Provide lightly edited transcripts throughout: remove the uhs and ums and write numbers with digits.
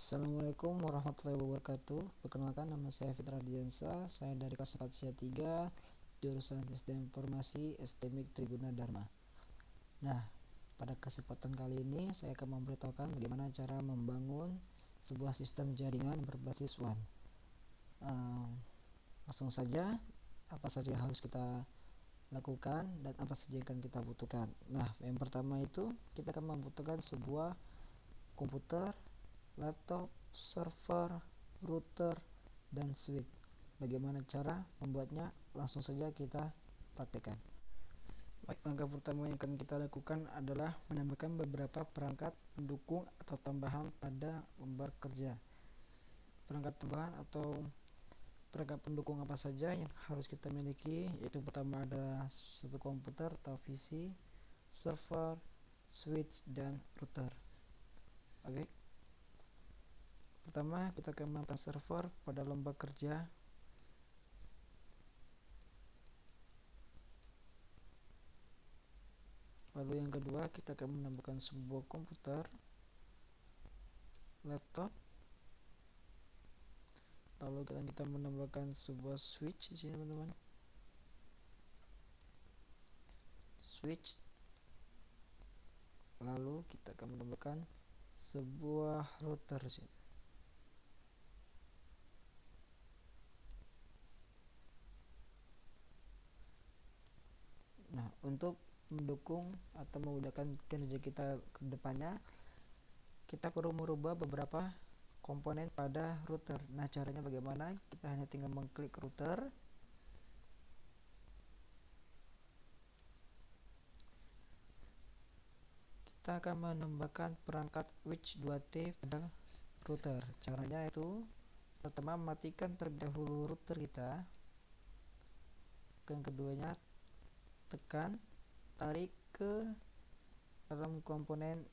Assalamualaikum warahmatullahi wabarakatuh. Perkenalkan, nama saya Fitra Diansa. Saya dari kelas 4 Sia 3, jurusan Sistem Informasi STMIK Triguna Dharma. Nah, pada kesempatan kali ini saya akan memberitahukan bagaimana cara membangun sebuah sistem jaringan berbasis WAN. Langsung saja, apa saja yang harus kita lakukan dan apa saja yang akan kita butuhkan. Nah, yang pertama itu kita akan membutuhkan sebuah komputer, laptop, server, router, dan switch. Bagaimana cara membuatnya? Langsung saja kita praktekkan. Baik, langkah pertama yang akan kita lakukan adalah menambahkan beberapa perangkat pendukung atau tambahan pada lembar kerja. Perangkat tambahan atau perangkat pendukung apa saja yang harus kita miliki? Yaitu pertama ada satu komputer atau PC, server, switch, dan router. Oke. Pertama, kita akan menambahkan server pada lembar kerja. Lalu yang kedua, kita akan menambahkan sebuah komputer, laptop. Lalu kita menambahkan sebuah switch di sini, teman-teman. Switch. Lalu kita akan menambahkan sebuah router di sini. Nah, untuk mendukung atau memudahkan kinerja kita ke depannya, kita perlu merubah beberapa komponen pada router. Nah, caranya bagaimana? Kita hanya tinggal mengklik router. Kita akan menambahkan perangkat switch 2T pada router. Caranya itu, pertama matikan terlebih dahulu router kita. Yang keduanya, tekan, tarik ke dalam komponen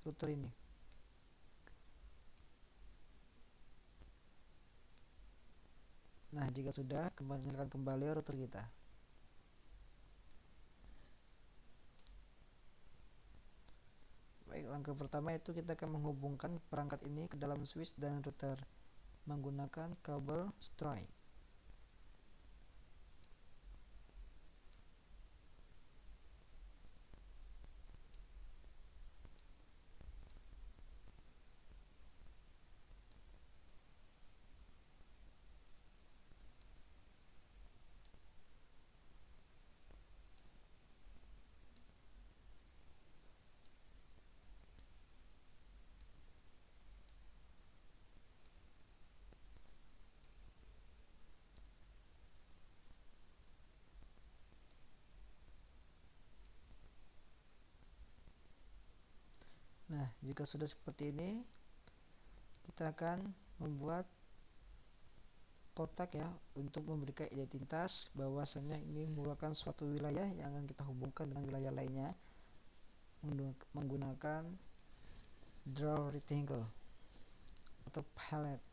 router ini. Nah, jika sudah, nyalakan kembali router kita. Baik, langkah pertama itu kita akan menghubungkan perangkat ini ke dalam switch dan router menggunakan kabel string. Nah, jika sudah seperti ini, kita akan membuat kotak ya untuk memberikan identitas bahwasanya ini merupakan suatu wilayah yang akan kita hubungkan dengan wilayah lainnya menggunakan draw rectangle atau palette.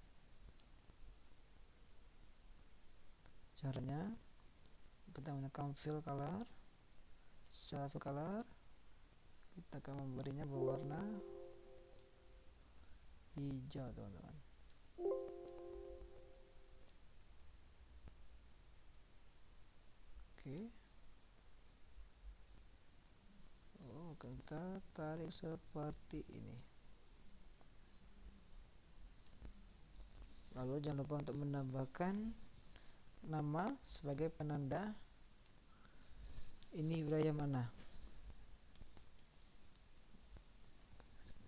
Caranya kita menggunakan fill color, self color. Kita akan memberinya berwarna hijau, teman-teman. Oke. Kita tarik seperti ini. Lalu jangan lupa untuk menambahkan nama sebagai penanda ini wilayah mana.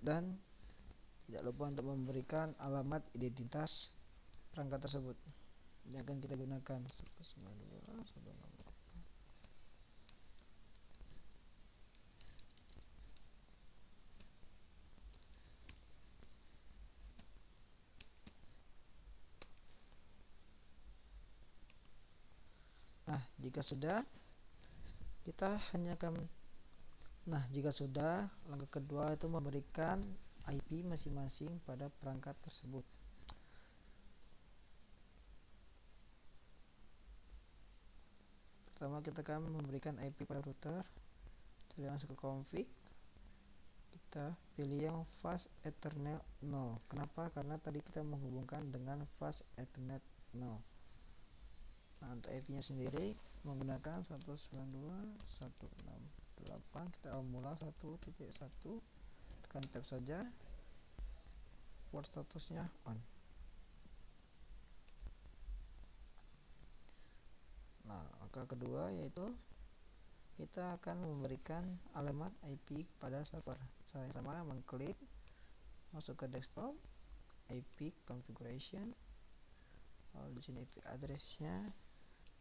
Dan tidak lupa untuk memberikan alamat identitas perangkat tersebut yang akan kita gunakan. Nah, jika sudah, kita hanya akan jika sudah, langkah kedua itu memberikan IP masing-masing pada perangkat tersebut. Pertama kita akan memberikan IP pada router. Jadi langsung ke config. kita pilih yang fast Ethernet 0. Kenapa? Karena tadi kita menghubungkan dengan fast Ethernet 0. Nah, untuk IP nya sendiri menggunakan 192.168. Kita mula 1.1, tekan tab saja, port statusnya on. Nah, angka kedua yaitu kita akan memberikan alamat IP pada server. Saya sama mengklik, masuk ke desktop, IP configuration. Di sini IP addressnya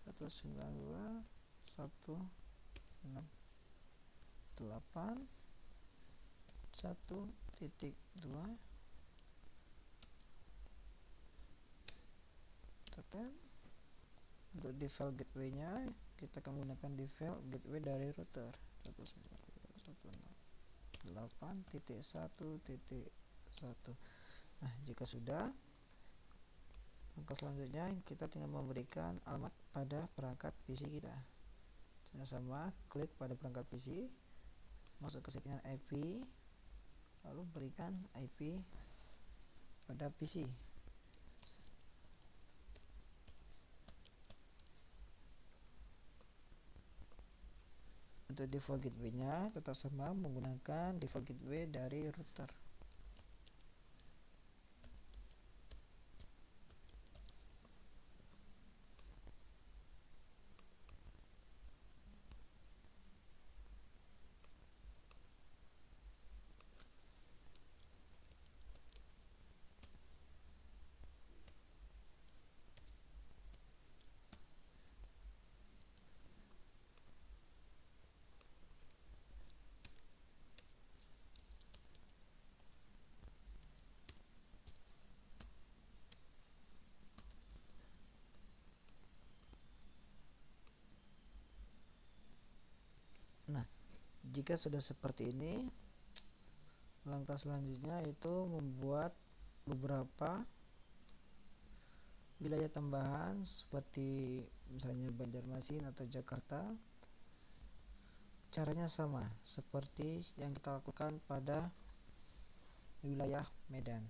192.168.1.2. tekan. Untuk default gateway nya kita akan menggunakan default gateway dari router 192.168.1.1. Nah, jika sudah, langkah selanjutnya kita tinggal memberikan alamat pada perangkat PC kita. Sama-sama klik pada perangkat PC, masuk ke settingan IP, lalu berikan IP pada PC. Untuk default gateway nya tetap sama, menggunakan default gateway dari router. Nah, jika sudah seperti ini, langkah selanjutnya yaitu membuat beberapa wilayah tambahan seperti misalnya Banjarmasin atau Jakarta. Caranya sama seperti yang kita lakukan pada wilayah Medan.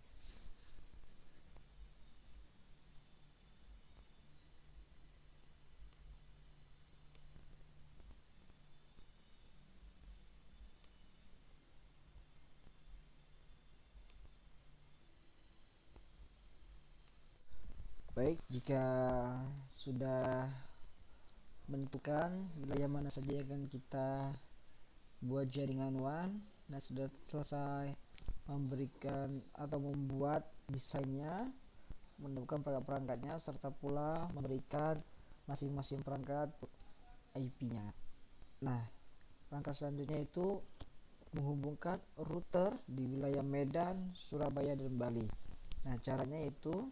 Baik, jika sudah menentukan wilayah mana saja yang akan kita buat jaringan WAN, dan sudah selesai memberikan atau membuat desainnya, menemukan perangkat-perangkatnya, serta pula memberikan masing-masing perangkat IP-nya. Nah, langkah selanjutnya itu menghubungkan router di wilayah Medan, Surabaya, dan Bali. Nah, caranya itu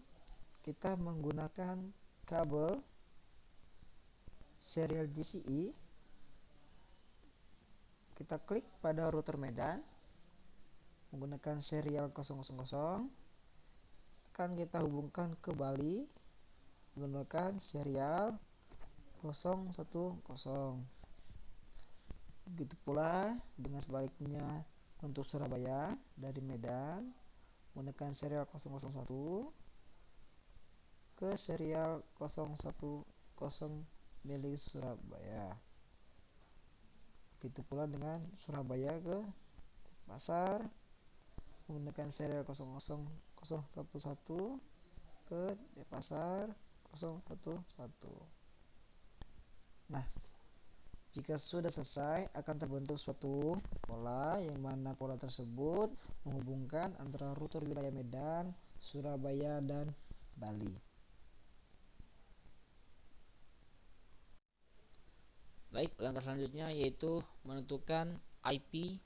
kita menggunakan kabel serial GCE. Kita klik pada router Medan menggunakan serial 000, akan kita hubungkan ke Bali menggunakan serial 010. Begitu pula dengan sebaliknya untuk Surabaya dari Medan menggunakan serial 001 ke serial 010 milik Surabaya. Begitu pula dengan Surabaya ke Pasar menggunakan serial 00011 ke Pasar 011. Nah, jika sudah selesai akan terbentuk suatu pola, yang mana pola tersebut menghubungkan antara router wilayah Medan, Surabaya, dan Bali. Baik, langkah selanjutnya yaitu menentukan IP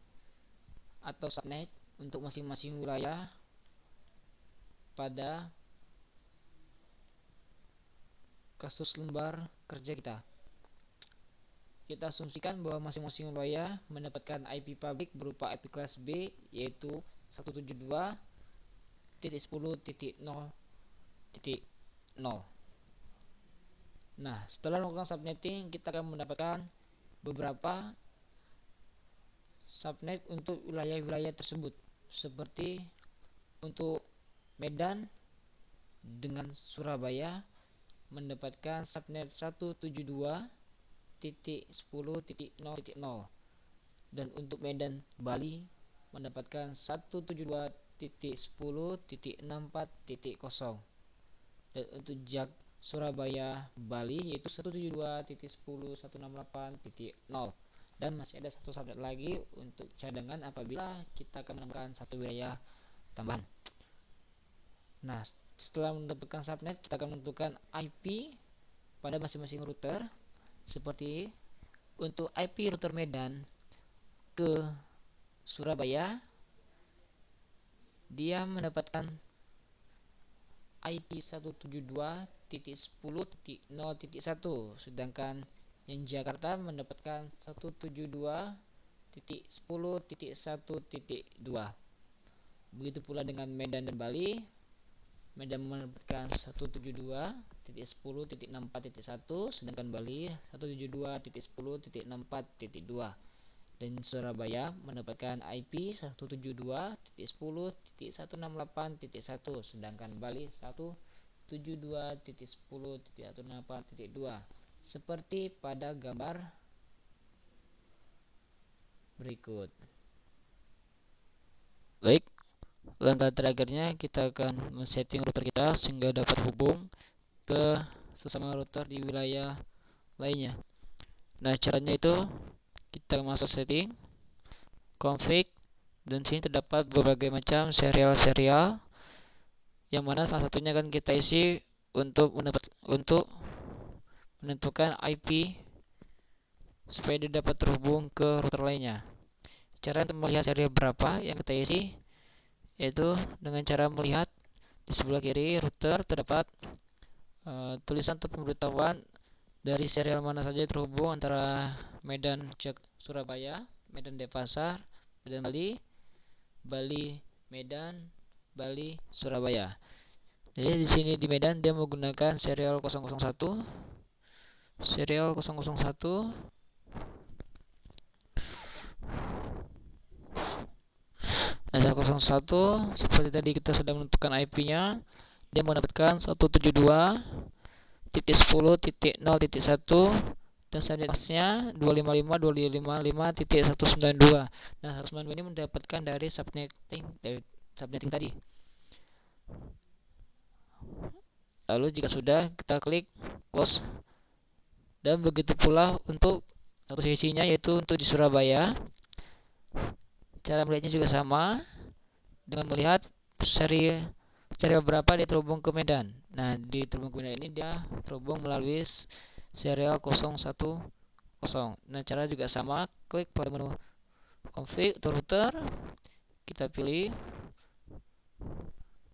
atau subnet untuk masing-masing wilayah pada kasus lembar kerja kita. Kita asumsikan bahwa masing-masing wilayah mendapatkan IP publik berupa IP kelas B, yaitu 172.10.0.0. Nah, setelah melakukan subnetting, kita akan mendapatkan beberapa subnet untuk wilayah-wilayah tersebut, seperti untuk Medan dengan Surabaya mendapatkan subnet 172.10.0.0, dan untuk Medan Bali mendapatkan 172.10.64.0, dan untuk Jak Surabaya Bali yaitu 172.10.168.0, dan masih ada satu subnet lagi untuk cadangan apabila kita akan menemukan satu wilayah tambahan. Nah, setelah mendapatkan subnet, kita akan menentukan IP pada masing-masing router. Seperti untuk IP router Medan ke Surabaya, dia mendapatkan IP 172.10.0.1, sedangkan yang Jakarta mendapatkan 172.10.1.2. Begitu pula dengan Medan dan Bali. Medan mendapatkan 172.10.64.1, sedangkan Bali 172.10.64.2, dan Surabaya mendapatkan IP 172.10.168.1, sedangkan Bali 172.10.168.2, seperti pada gambar berikut. Baik, langkah terakhirnya kita akan men-setting router kita sehingga dapat hubung ke sesama router di wilayah lainnya. Nah, caranya itu kita masuk setting, config, dan sini terdapat berbagai macam serial-serial, yang mana salah satunya akan kita isi untuk menentukan IP supaya dia dapat terhubung ke router lainnya. Cara untuk melihat serial berapa yang kita isi yaitu dengan cara melihat di sebelah kiri router terdapat tulisan atau pemberitahuan dari serial mana saja terhubung antara Medan Jak Surabaya, Medan Denpasar, Medan Bali, Bali Medan, Bali Surabaya. Jadi di sini di Medan dia menggunakan serial 001, serial 001, serial 01. Seperti tadi kita sudah menentukan IP-nya, dia mendapatkan 172.10.0.1, dan subnetnya 255.255.192. Nah, 192 ini mendapatkan dari subnetting tadi. Lalu jika sudah, kita klik close. Dan begitu pula untuk satu sisinya, yaitu untuk di Surabaya. Cara melihatnya juga sama, dengan melihat serial berapa dia terhubung ke Medan. Nah, di terhubung ke Medan ini dia terhubung melalui serial 010. Nah, cara juga sama, klik pada menu config atau router, kita pilih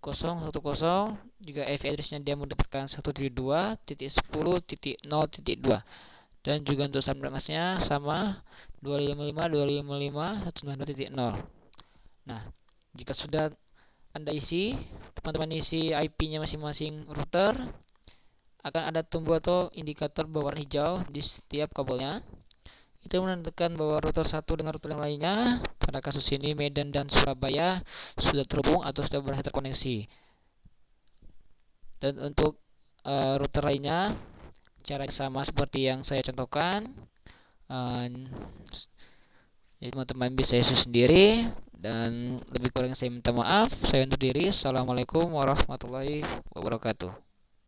010. Jika IP address-nya dia mendapatkan 172.10.0.2, dan juga untuk subnetnya sama 255.255.192.0. Nah, jika sudah Anda isi, teman-teman isi IP-nya masing-masing router, akan ada tombol atau indikator berwarna hijau di setiap kabelnya. Itu menandakan bahwa router satu dengan router yang lainnya, pada kasus ini Medan dan Surabaya, sudah terhubung atau sudah berhasil terkoneksi. Dan untuk router lainnya, caranya sama seperti yang saya contohkan. Jadi teman-teman bisa isi sendiri, dan lebih kurang saya minta maaf. Saya undur diri. Assalamualaikum warahmatullahi wabarakatuh.